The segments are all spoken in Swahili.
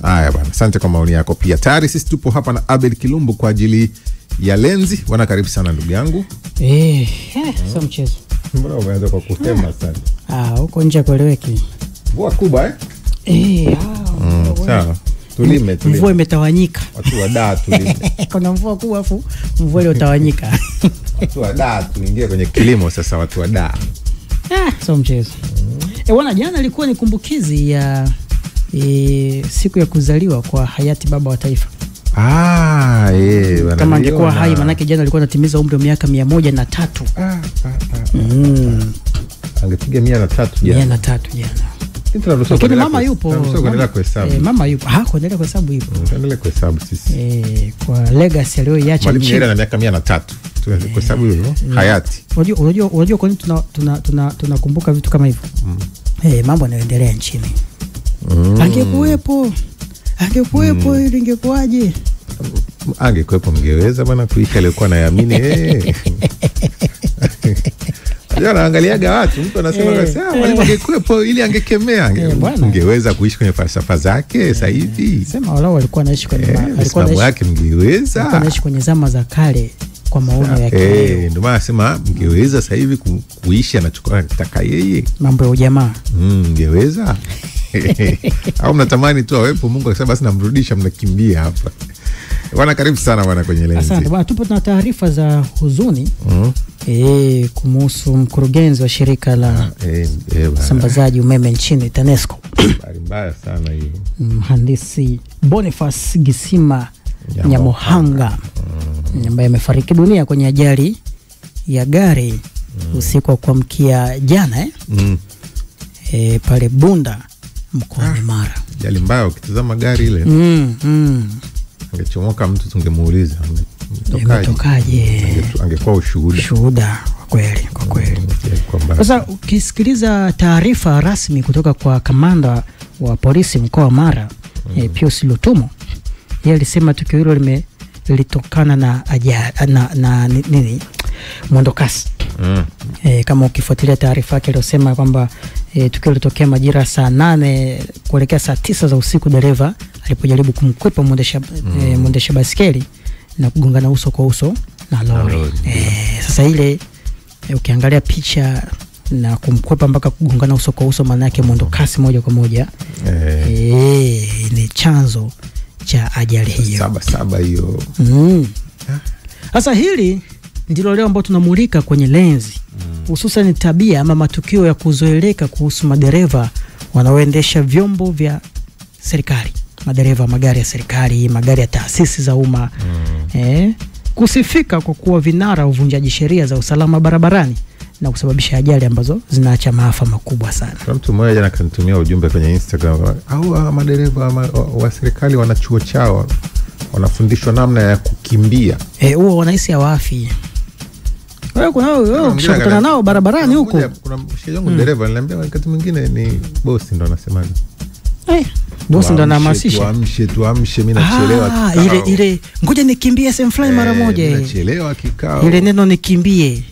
Haya bwana, asante kwa maoni yako pia. Tayari sisi tupo hapa na Abel Kilumbu kwa ajili ya lenzi. Bwana karibu sana ndugu yangu. Sio mchezo. Mbona umeanza kwa kusema sana? Huko nje kueleweki. Mvua kubwa sawa. Tulime. Mvua imetawanyika. Watu wa Dar tulime. Kuna mvua kubwa afu mvua ile utawanyika. Watu wa Dar tuingie kwenye kilimo sasa, watu wa Dar. Sio mchezo. Bwana, jana ilikuwa ni kumbukizi ya siku ya kuzaliwa kwa hayati baba wa taifa. Bwana. Kama angekuwa hai, manake jana alikuwa anatimiza umri wa miaka 103. Angepiga 103 jana. 103 jana. Lakini mama yupo. Kuendelea kuhesabu. Mama yupo. Kuendelea kuhesabu yupo. Tuendelee kuhesabu sisi. Kwa legacy aliyoiacha Mwalimu Nyerere na miaka 103. Tuendelee kuhesabu hivyo. Hayati. Unajua kwa nini tunakumbuka vitu kama hivyo? Mambo yanaendelea nchini. Angekuwepo ili ingekuaje? Angekuwepo mngeweza bwana kuishi alikuwa anaamini anaangaliaga watu, mtu anasema mwalimu angekuwepo ili angekemea, mngeweza kuishi kwenye falsafa zake sasa hivi. Sema wao walikuwa anaishi kwenye alikuwa yake, mngeweza anaishi kwenye zama za kale kwa maono yake. Ndio maana nasema mngeweza sasa hivi kuishi anachukua anataka yeye, mambo ya ujamaa. Mngeweza au mnatamani tu awepo Mungu akisema basi namrudisha, mnakimbia hapa. Bwana karibu sana bwana kwenye lenzi. Asante bwana, tupo na taarifa za huzuni kumhusu mkurugenzi wa shirika la sambazaji umeme nchini TANESCO. Habari mbaya sana hiyo. Mhandisi Boniface Gisima Nyamohanga ambaye amefariki dunia kwenye ajali ya gari usiku wa kuamkia jana pale Bunda mkoani Mara. Ajali mbaya, ukitazama gari ile. Angechomoka mtu tungemuuliza umetokaje? Angekuwa ushuhuda kwa kweli. Sasa ukisikiliza taarifa rasmi kutoka kwa kamanda wa polisi mkoa wa Mara, Pius Lutumo, yeye alisema tukio hilo lilitokana na ajali na mwendo kasi. Kama ukifuatilia taarifa yake aliyosema kwamba tukio lilitokea majira saa 8 kuelekea saa 9 za usiku, dereva alipojaribu kumkwepa mwendesha basikeli na kugongana uso kwa uso na lori. Sasa ile ukiangalia picha na kumkwepa mpaka kugongana uso kwa uso, maana yake mwendo kasi moja kwa moja ni chanzo cha ajali hiyo. Saba hiyo. Sasa hili ndilo leo ambao tunamulika kwenye lenzi, hususan tabia ama matukio ya kuzoeleka kuhusu madereva wanaoendesha vyombo vya serikali, madereva magari ya serikali, magari ya taasisi za umma, kusifika kwa kuwa vinara uvunjaji sheria za usalama barabarani na kusababisha ajali ambazo zinaacha maafa makubwa sana. Mtu mmoja jana kanitumia ujumbe kwenye Instagram, madereva wa serikali wana chuo chao, wanafundishwa namna ya kukimbia. Huo wanahisi hawafi. Wewe ukishakutana nao barabarani huko. Kuna mshauri dereva ananiambia wakati mwingine ni bosi ndo anasemaje. Bosi ndo anahamasisha. Tuamshe mimi nachelewa kikao. Ile ngoja nikimbie sehemu fulani mara moja. Nachelewa kikao. Ile neno nikimbie.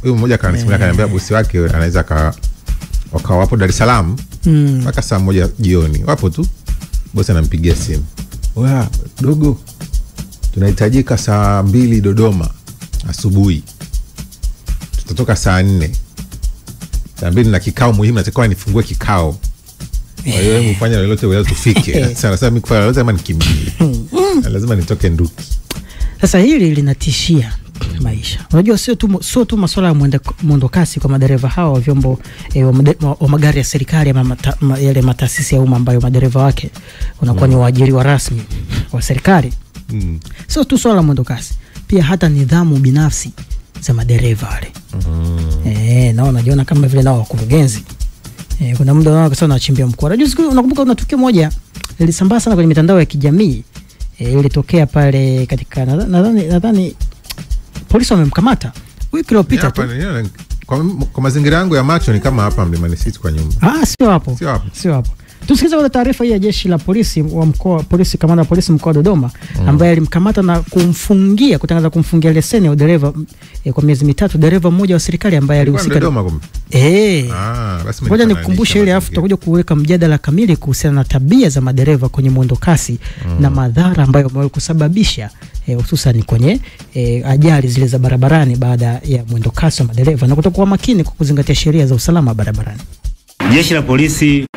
Huyo mmoja kanisimulia, kaniambia bosi wake anaweza wakawa wapo Dar es Salaam mpaka saa 1 jioni. Wapo tu. Bosi anampigia simu. Oya, dogo. Tunahitajika saa 2 Dodoma asubuhi. Tutatoka saa 4. Saa 2 na kikao muhimu, natakiwa nifungue kikao. Kwa hiyo mfanya lolote wewe tufike. Sasa mimi kufanya lolote ama nikimbie. Lazima nitoke nduki. Sasa hili linatishia maisha. Unajua sio tu masuala ya mwendo kasi kwa madereva hawa wa vyombo wa magari ya serikali ama yale mataasisi ya umma ambayo madereva wake wanakuwa ni waajiriwa rasmi wa serikali. Sio tu swala la mwendo kasi, pia hata nidhamu binafsi za madereva wale. Nao najiona kama vile nao wakurugenzi. Kuna muda wao akasema nachimbia mkoa. Unajua unakumbuka kuna tukio moja lilisambaa sana kwenye mitandao ya kijamii. Ilitokea pale katika nadhani polisi wamemkamata wiki iliyopita tu. Kwa mazingira yangu ya macho ni kama hapa Mlimani City kwa nyumba. Sio hapo. Tusikize kwa taarifa hii ya jeshi la polisi wa mkoa, kamanda wa polisi mkoa wa Dodoma, ambaye alimkamata na kumfungia, kutangaza kumfungia leseni ya dereva kwa miezi mitatu, dereva mmoja wa serikali ambaye alihusika. Basi ngoja nikukumbushe ile, afu tutakuja kuweka mjadala kamili kuhusiana na tabia za madereva kwenye mwendo kasi na madhara ambayo yamewahi kusababisha hususan kwenye ajali zile za barabarani baada ya mwendo kasi wa madereva, na kutokuwa makini kwa kuzingatia sheria za usalama barabarani.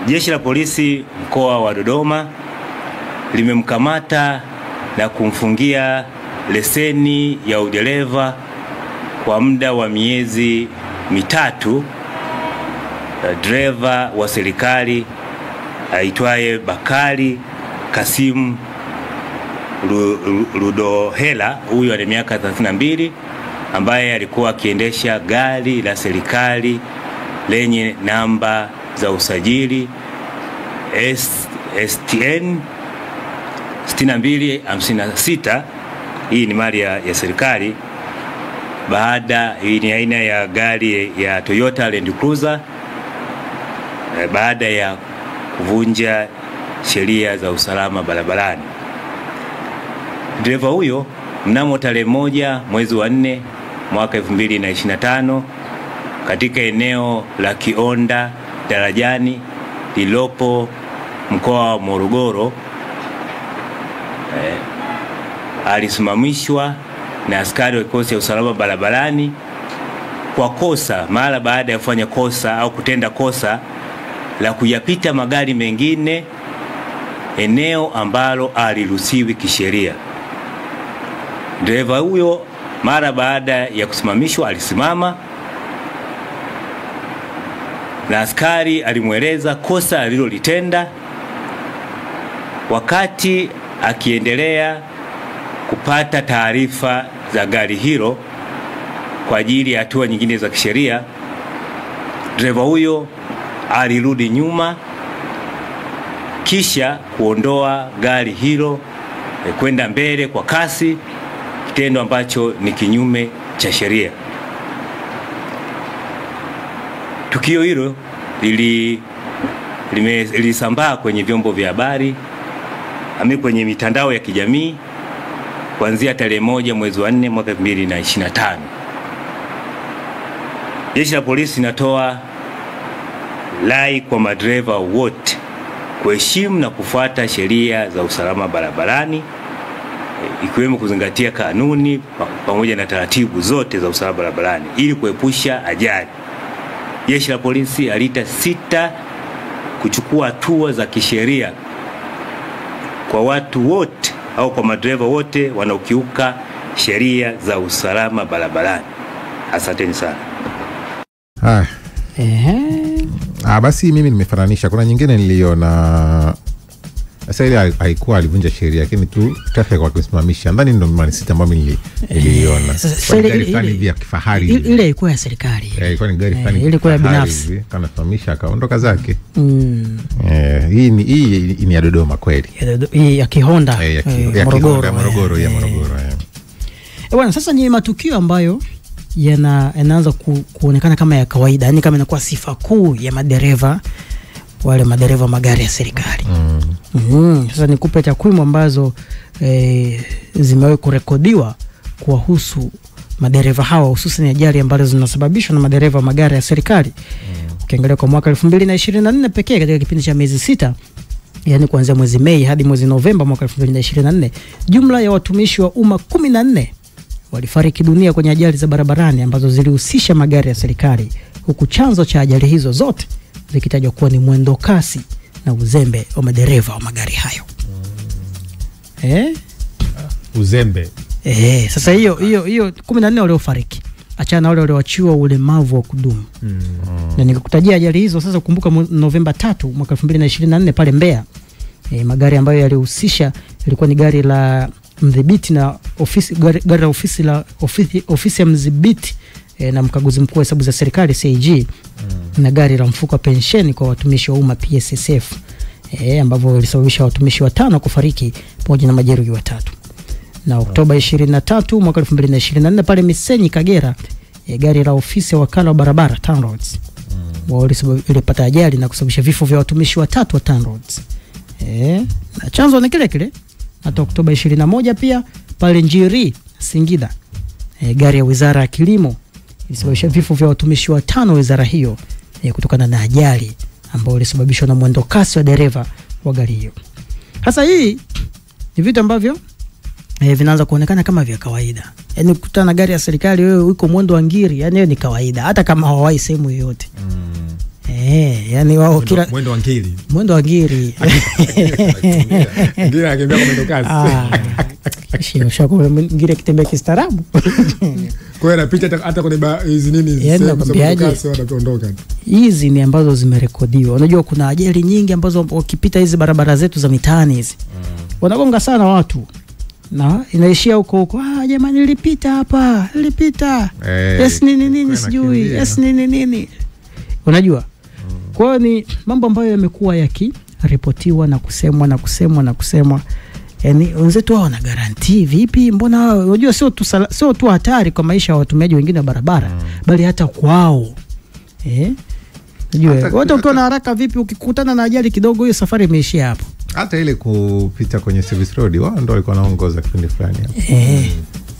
Jeshi la polisi mkoa wa Dodoma limemkamata na kumfungia leseni ya udereva kwa muda wa miezi mitatu dereva wa serikali aitwaye Bakari Kasimu Rudohela, huyu ana miaka 32, ambaye alikuwa akiendesha gari la serikali lenye namba za usajili STN 6256. Hii ni mali ya serikali. Hii ni aina ya gari ya Toyota Land Cruiser, baada ya kuvunja sheria za usalama barabarani. Dereva huyo mnamo tarehe 1 mwezi wa 4 mwaka 2025 katika eneo la Kionda Darajani lilopo mkoa wa Morogoro alisimamishwa na askari wa kikosi cha usalama barabarani kwa kosa, mara baada ya kufanya kosa au kutenda kosa la kuyapita magari mengine eneo ambalo aliruhusiwi kisheria. Dereva huyo mara baada ya kusimamishwa alisimama na askari alimweleza kosa alilolitenda. Wakati akiendelea kupata taarifa za gari hilo kwa ajili ya hatua nyingine za kisheria, dereva huyo alirudi nyuma kisha kuondoa gari hilo kwenda mbele kwa kasi, kitendo ambacho ni kinyume cha sheria. Tukio hilo lilisambaa kwenye vyombo vya habari, kwenye mitandao ya kijamii kuanzia tarehe 1 mwezi wa 4 mwaka 2025. Jeshi la polisi linatoa rai kwa madereva wote kuheshimu na kufuata sheria za usalama barabarani, ikiwemo kuzingatia kanuni pamoja na taratibu zote za usalama barabarani ili kuepusha ajali. Jeshi la polisi alitasita kuchukua hatua za kisheria kwa watu wote au kwa madereva wote wanaokiuka sheria za usalama barabarani. Asanteni sana. Basi mimi nimefananisha, kuna nyingine niliona sasa ile haikuwa alivunja sheria, lakini tu traffic kwa kusimamisha. Ndani ndo mani sita ambayo niliona. Gari fulani ya kifahari. Ile ilikuwa ya serikali. Ilikuwa ni gari fulani. Ilikuwa ya binafsi. Kana simamisha akaondoka zake. Hii ni ya Dodoma kweli. Hii ya Kihonda. Morogoro. Bwana, sasa ni matukio ambayo yanaanza kuonekana kama ya kawaida, yani kama inakuwa sifa kuu ya madereva, wale madereva magari ya serikali. Sasa nikupe takwimu ambazo zimewahi kurekodiwa kuwahusu madereva hawa, hususan ajali ambazo zinasababishwa na madereva magari ya serikali. Ukiangalia kwa mwaka 2024 pekee, katika kipindi cha miezi 6, yani kuanzia mwezi Mei hadi mwezi Novemba mwaka 2024, jumla ya watumishi wa umma 14 walifariki dunia kwenye ajali za barabarani ambazo zilihusisha magari ya serikali, huku chanzo cha ajali hizo zote zikitajwa kuwa ni mwendo kasi na uzembe wa madereva wa magari hayo. Uzembe. Sasa hiyo 14 waliofariki, achana na wale walioachiwa ulemavu wa kudumu. Na nikukutajia ajali hizo sasa. Kumbuka Novemba 3 mwaka 2024 pale Mbeya, magari ambayo yalihusisha ilikuwa ni gari la mdhibiti na gari la ofisi ya mdhibiti na mkaguzi mkuu wa hesabu za serikali CAG, na gari la mfuko wa pensheni kwa watumishi wa umma PSSF, ambavyo ilisababisha watumishi 5 kufariki pamoja na majeruhi 3. Na Oktoba 23 mwaka 2024 pale Misenyi Kagera, gari la ofisi ya wakala wa barabara TANROADS ilipata ajali na kusababisha vifo vya watumishi watatu wa TANROADS. Na chanzo ni kile kile. Hata Oktoba 21 pia pale Njiri, Singida, gari ya Wizara ya Kilimo ilisababisha vifo vya watumishi watano wa wizara hiyo kutokana na ajali ambayo ilisababishwa na mwendo kasi wa dereva wa gari hiyo. Sasa hii ni vitu ambavyo vinaanza kuonekana kama vya kawaida. Yaani kukutana na gari ya serikali wewe uko mwendo wa ngiri, yani ni kawaida hata kama hawai sehemu yoyote. Yani wao kila mwendo wa ngiri. Mwendo wa ngiri. Ngiri akimbia kwa mwendo kasi. Shio shako ngiri kitembea kistaarabu. Kwa hiyo anapita hata kwenye hizi nini sehemu za kasi wanaondoka. Hizi ni ambazo zimerekodiwa. Unajua kuna ajali nyingi ambazo wakipita hizi barabara zetu za mitaani hizi. Wanagonga sana watu. Na inaishia huko jamani nilipita hapa, nilipita. Yes nini sijui. Yes nini. Unajua? Kwa hiyo ni mambo ambayo yamekuwa yakiripotiwa na kusemwa. Yaani wenzetu wao wana guarantee vipi? Mbona unajua sio tu hatari kwa maisha ya watumiaji wengine wa barabara, bali hata kwao. Unajua wote ukiwa na haraka vipi ukikutana na ajali kidogo hiyo safari imeishia hapo. Hata ile kupita kwenye service road wao ndio walikuwa wanaongoza kipindi fulani hapo.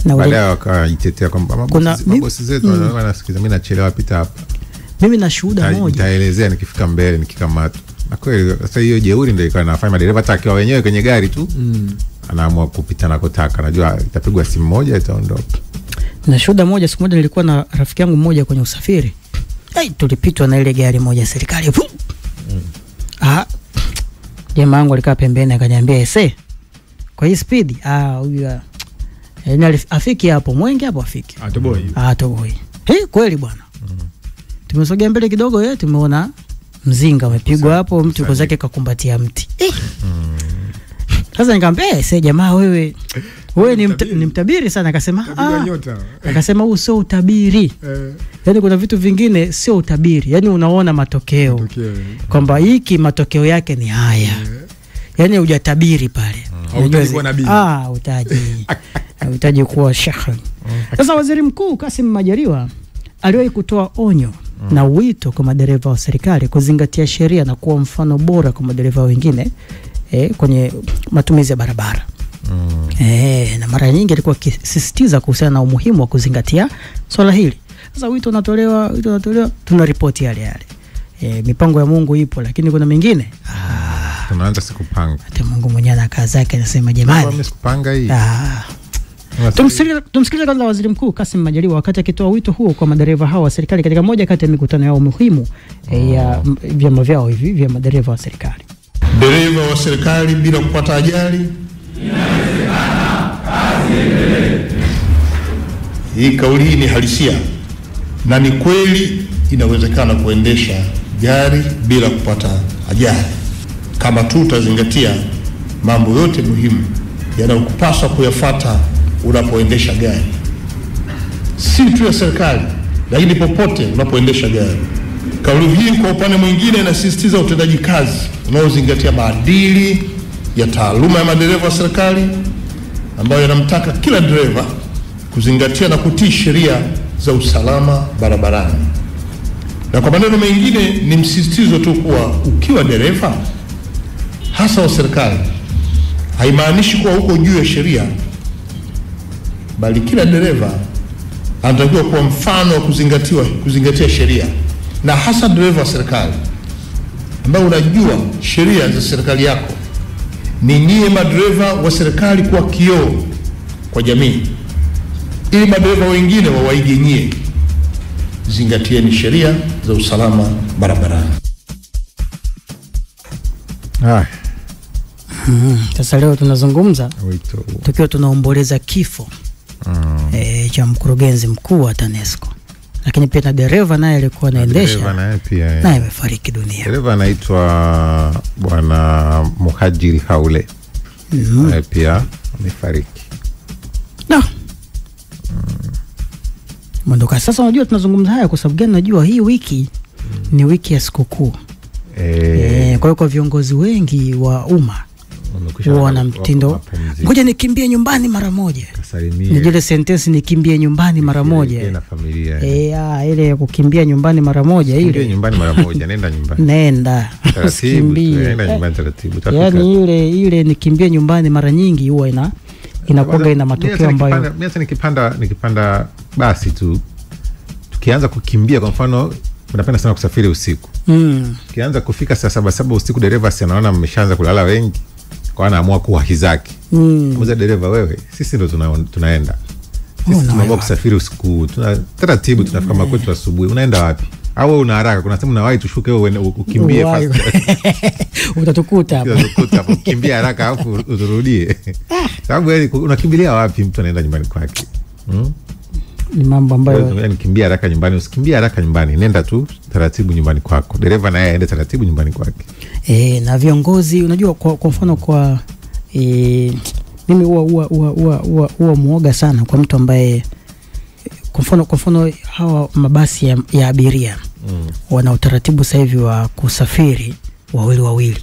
Na baadaye wakajitetea kwamba mabosi zetu wanasikiza mimi nachelewa pita hapa. Mimi na shuhuda moja. Nitaelezea nikifika mbele nikikamata. Na kweli sasa hiyo jeuri ndio ilikuwa inafanya madereva takiwa wenyewe kwenye gari tu. Anaamua kupita nakotaka. Najua itapigwa simu moja itaondoka. Na shuhuda moja, siku moja nilikuwa na rafiki yangu mmoja kwenye usafiri. Tulipitwa na ile gari moja ya serikali. Jamaa wangu alikaa pembeni akaniambia, kwa hii speed, huyu afiki hapo, Mwenge hapo afiki. Atoboi. Kweli bwana. Tumesogea mbele kidogo tumeona mzinga umepigwa hapo, mtu yuko zake kakumbatia mti. Sasa nikamwambia, jamaa wewe ni mtabiri sana. Akasema huu sio utabiri. Yaani kuna vitu vingine sio utabiri. Yaani unaona matokeo. Kwamba hiki matokeo yake ni haya. Yaani hujatabiri pale. Hutaji kuwa nabii. Hutaji kuwa shekhe. Sasa Waziri Mkuu Kassim Majaliwa aliwahi kutoa onyo na wito kwa madereva wa serikali kuzingatia sheria na kuwa mfano bora kwa madereva wengine kwenye matumizi ya barabara. Na mara nyingi alikuwa akisisitiza kuhusiana na umuhimu wa kuzingatia swala hili. Sasa wito unatolewa, tunaripoti yale. Mipango ya Mungu ipo, lakini kuna mengine tunaanza sikupanga. Hata Mungu mwenyewe anakaa zake anasema jamani. Mimi sikupanga hii. Tumsikilize kwanza Waziri Mkuu Kassim Majaliwa wakati akitoa wito huo kwa madereva hao wa serikali katika moja kati ya mikutano yao muhimu ya vyama vyao hivi vya madereva wa serikali. Dereva wa serikali bila kupata ajali inawezekana, kazi iendelee. Hii kauli ni halisia na ni kweli, inawezekana kuendesha gari bila kupata ajali kama tu utazingatia mambo yote muhimu yanayokupaswa kuyafuata unapoendesha gari, si tu ya serikali lakini popote unapoendesha gari. Kauli hii kwa upande mwingine inasisitiza utendaji kazi unaozingatia maadili ya taaluma ya madereva wa serikali ambayo yanamtaka kila dereva kuzingatia na kutii sheria za usalama barabarani. Na kwa maneno mengine ni msisitizo tu kuwa ukiwa dereva hasa wa serikali haimaanishi kuwa uko juu ya sheria, bali kila dereva anatakiwa kuwa mfano wa kuzingatia sheria, na hasa dereva wa serikali ambao unajua sheria za serikali yako. Ni nyie madereva wa serikali kwa kioo kwa jamii, ili madereva wengine wawaige nyie. Zingatieni sheria za usalama barabarani. Sasa leo tunazungumza tukiwa tunaomboleza kifo cha mkurugenzi mkuu wa TANESCO, lakini pia na dereva naye alikuwa anaendesha naye amefariki dunia. Dereva anaitwa Bwana Muhajiri Haule. Naye pia amefariki. Mondoka. Sasa unajua tunazungumza haya kwa sababu gani? Najua hii wiki ni wiki ya sikukuu. Kwa hiyo kwa viongozi wengi wa umma wana mtindo ngoja nikimbie nyumbani mara moja. Ni ile sentence nikimbie nyumbani mara moja. Na familia. Ile ya kukimbia nyumbani mara moja ile. Kimbia nyumbani mara moja, nenda nyumbani. Nenda. Nenda nyumbani taratibu. Yaani ile nikimbia nyumbani mara nyingi huwa inakuwa ina matokeo ambayo mimi hata nikipanda basi tu tukianza kukimbia, kwa mfano unapenda sana kusafiri usiku. Tukianza kufika saa 7 usiku, dereva si anaona mmeshaanza kulala wengi, kwa anaamua kuwahi zake. Mmoja dereva, wewe sisi ndo tunaenda. Sisi tunaamua kusafiri usiku. Taratibu tunafika makwetu asubuhi. Unaenda wapi? Au una haraka? Kuna sehemu unawahi tushuke wewe ukimbie fast. Utatukuta hapo. Utatukuta hapo. Kimbia haraka afu urudie. Sababu wewe unakimbilia wapi? Mtu anaenda nyumbani kwake. Ni mambo ambayo yani kimbia haraka nyumbani, usikimbia haraka nyumbani. Nenda tu taratibu nyumbani kwako. Dereva naye aende taratibu nyumbani kwake. Na viongozi unajua kwa mfano kwa mimi huwa muoga sana kwa mtu ambaye kwa mfano hawa mabasi ya abiria wana utaratibu sasa hivi wa kusafiri wawili.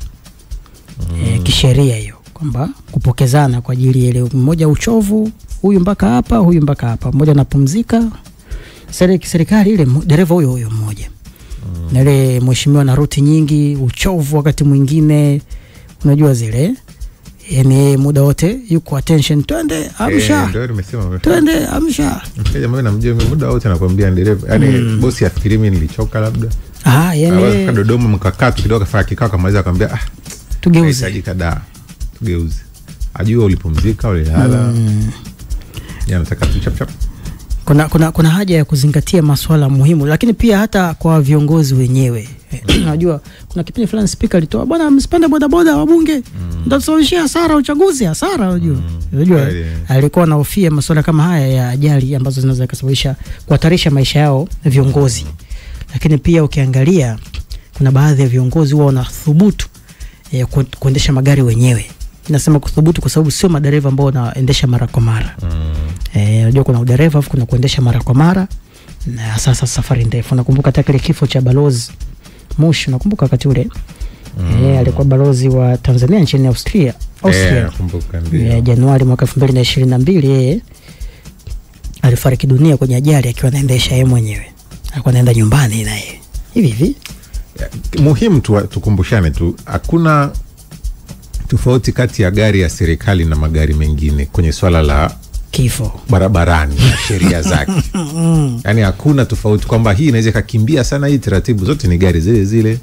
Kisheria hiyo kwamba kupokezana kwa ajili ile mmoja uchovu, huyu mpaka hapa, mmoja anapumzika. Serikali ile dereva huyo mmoja. Na ile mheshimiwa na ruti nyingi, uchovu wakati mwingine unajua zile. Yani muda wote yuko attention, twende amsha. Ndio nimesema. Twende amsha. Mteja mimi namjua muda wote anakuambia dereva. Yani bosi afikiri mimi nilichoka labda. Yani Dodoma mkakati kidogo kafanya kikao kamaliza akamwambia tugeuze. Tugeuze. Ajua ulipumzika, ulilala. Nataka tu chap. Kuna haja ya kuzingatia masuala muhimu, lakini pia hata kwa viongozi wenyewe. Unajua kuna kipindi fulani speaker alitoa, bwana msipende bodaboda wabunge. Mtasababishia hasara uchaguzi, unajua. Alikuwa anahofia masuala kama haya ya ajali ambazo zinaweza kusababisha kuhatarisha maisha yao viongozi. Lakini pia ukiangalia kuna baadhi ya viongozi huwa wanathubutu kuendesha magari wenyewe. Nasema kuthubutu kwa sababu sio madereva ambao wanaendesha mara kwa mara. Unajua kuna udereva afu kuna kuendesha mara kwa mara. Na sasa safari ndefu. Nakumbuka hata kile kifo cha balozi Moshi, nakumbuka wakati ule. Alikuwa balozi wa Tanzania nchini Austria. Nakumbuka ndio. Januari mwaka 2022 yeye alifariki dunia kwenye ajali akiwa anaendesha yeye mwenyewe. Alikuwa anaenda nyumbani na yeye. Hivi. Muhimu tukumbushane tu, hakuna tofauti kati ya gari ya serikali na magari mengine kwenye swala la kifo barabarani na sheria zake. Yani hakuna tofauti kwamba hii inaweza kukimbia sana, hii taratibu zote ni gari zile zile.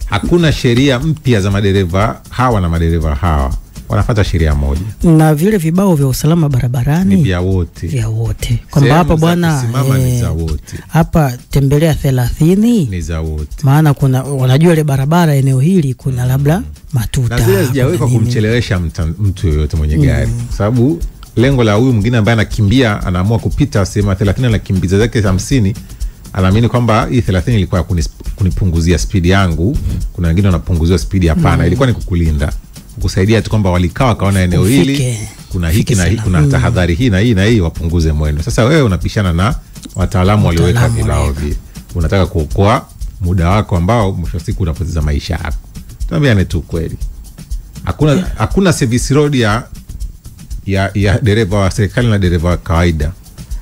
Hakuna sheria mpya za madereva hawa na madereva hawa. Wanafuata sheria moja. Na vile vibao vya usalama barabarani ni vya wote. Kwamba hapa bwana ni za wote. Hapa tembelea 30 ni za wote. Maana kuna wanajua ile barabara eneo hili kuna labda matuta. Na zile zijawekwa kumchelewesha mtu yoyote mwenye gari. Sababu lengo la huyu mwingine ambaye anakimbia anaamua kupita sema 30 na kimbiza zake 50, anaamini kwamba hii 30 ilikuwa kunipunguzia speed yangu. Kuna wengine wanapunguzia speed, hapana. Ilikuwa ni kukulinda, kusaidia tu kwamba walikaa kaona eneo hili kuna hiki na hiki, kuna tahadhari hii na hii na hii, wapunguze mwendo. Sasa wewe unapishana na wataalamu walioweka vibao vile. Unataka kuokoa muda wako ambao mwisho wa siku unapoteza maisha yako. Tuambiane tu kweli. Hakuna service road ya dereva wa serikali na dereva wa kawaida.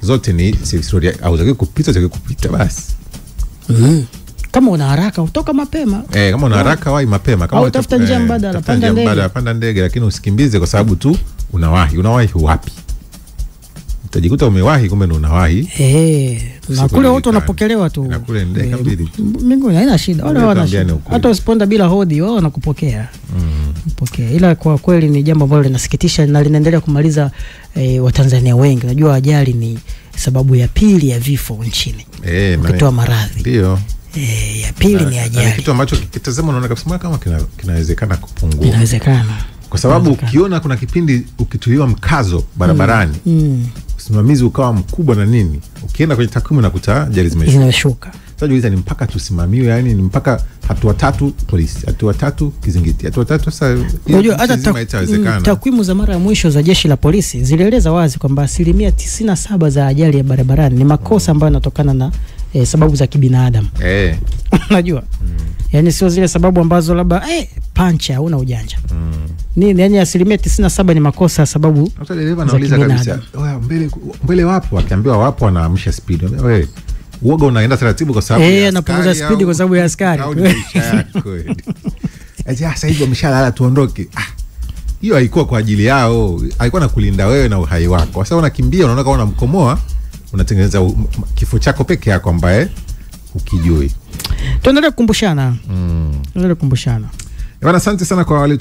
Zote ni service road, au unataka kupita basi. Kama una haraka utoka mapema. Kama una haraka wahi mapema. Kama utafuta njia mbadala, panda ndege, lakini usikimbize kwa sababu tu unawahi wapi? Utajikuta umewahi kumbe unawahi. Na kule watu wanapokelewa tu. Na kule ndege mbili. Mungu haina shida. Wale wana shida. Hata usiponda bila hodi wao wanakupokea. Mpokea. Ila kwa kweli ni jambo ambalo linasikitisha na linaendelea kumaliza Watanzania wengi. Unajua ajali ni sababu ya pili ya vifo nchini. Ukitoa maradhi. Ndio. Ya pili ni ajali. Kitu ambacho kitazama unaona kabisa kama kinawezekana kupungua. Inawezekana. Kwa sababu ukiona kuna kipindi ukituliwa mkazo barabarani, usimamizi ukawa mkubwa na nini, ukienda kwenye takwimu nakuta ajali zimeshuka. Sasa hizo ni mpaka tusimamiwe, yani ni mpaka hatua 3 polisi, hatua 3 kizingiti, hatua 3. Sasa unajua hata takwimu za mara ya mwisho za jeshi la polisi zilieleza wazi kwamba 97% za ajali ya barabarani ni makosa ambayo yanatokana na sababu za kibinadamu. Unajua? Yani sio zile sababu ambazo labda pancha hauna ujanja. nini, yani 97% ni makosa sababu hata dereva anauliza kabisa, "Oya, mbele wapo?" Akiambiwa wapo anaamsha speed. Wewe uoga unaenda taratibu kwa sababu ya anapunguza speed kwa sababu ya askari. Sasa hivi wameshalala tuondoke. Hiyo haikuwa kwa ajili yao, haikuwa na kulinda wewe na uhai wako. Sasa unakimbia, unaona kama unamkomoa, unatengeneza kifo chako peke yako ambaye ukijui. Tuendelee kukumbushana. Tuendelee kukumbushana. Bwana, asante sana kwa wale